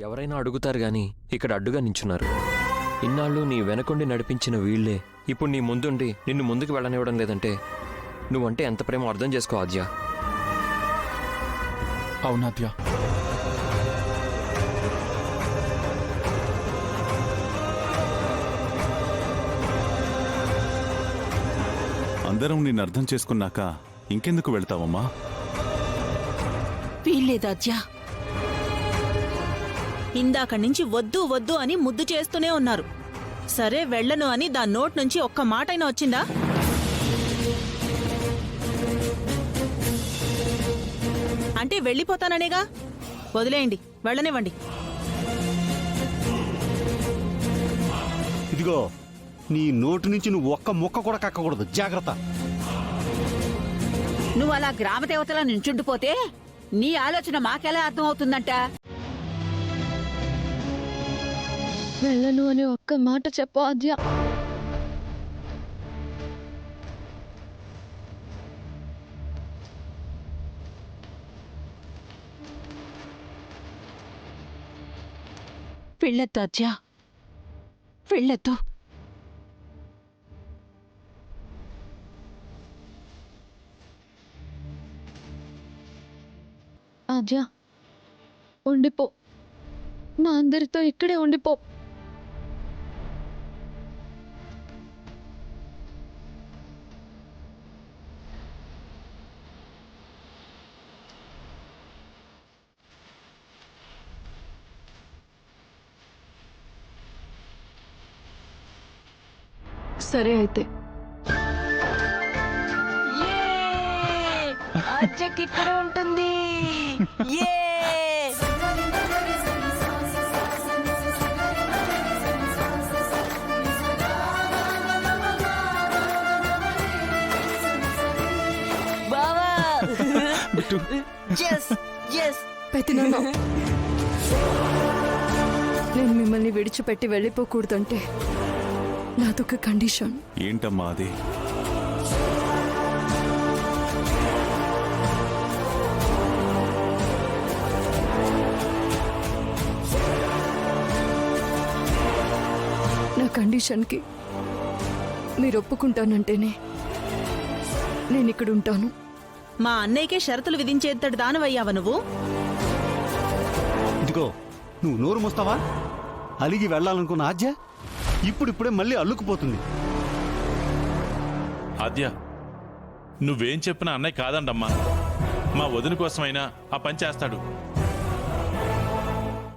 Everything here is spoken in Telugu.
ఎవరైనా అడుగుతారు గాని ఇక్కడ అడ్డుగా నించున్నారు. ఇన్నాళ్ళు నీ వెనకుండి నడిపించిన వీళ్లే ఇప్పుడు నీ ముందుండి నిన్ను ముందుకు వెళ్ళనివ్వడం లేదంటే నువ్వంటే ఎంత ప్రేమో అర్థం చేసుకో ఆద్య. అవునాద్య, అందరం నిన్ను అర్థం చేసుకున్నాక ఇంకెందుకు వెళ్తావమ్మా? వీల్లేదాద్య. ఇందాక నుంచి వద్దు వద్దు అని ముద్దు చేస్తూనే ఉన్నారు. సరే వెళ్ళను అని దాని నోట్ నుంచి ఒక్క మాటైనా వచ్చిందా? అంటే వెళ్ళిపోతాననేగా. వదిలేయండి, వెళ్ళనివ్వండి. ఇదిగో, నీ నోటు నుంచి నువ్వు ఒక్క ముక్క కూడా కక్కకూడదు, జాగ్రత్త. నువ్వు అలా గ్రామదేవతలా నించుండిపోతే నీ ఆలోచన మాకెలా అర్థమవుతుందంట? వెళ్ళను అని ఒక్క మాట చెప్పు ఆద్య. వెళ్ళొద్దు ఆద్య, వెళ్ళొద్దు. ఆద్య, ఉండిపో. మా అందరితో ఇక్కడే ఉండిపో. సరే అయితే. అచ్చకి ఇక్కడ ఉంటుంది. బావా, పెద్దనాన్న, నేను మిమ్మల్ని విడిచిపెట్టి వెళ్ళిపోకూడదంటే నాదొక కండిషన్. ఏంటమ్మా అది? నా కండిషన్కి మీరు ఒప్పుకుంటానంటేనే నేను ఇక్కడ ఉంటాను. మా అన్నయ్యకే షరతులు విధించేంతటి దానవయ్యావా నువ్వు? ఇదిగో, నువ్వు నోరు మోస్తావా? అలిగి వెళ్ళాలనుకున్న ఆద్య ఇప్పుడిప్పుడే మళ్ళీ అల్లుకుపోతుంది. ఆద్య, నువ్వేం చెప్పినా అన్నయ్య కాదండమ్మా. మా వదిన కోసమైనా ఆ పని చేస్తాడు.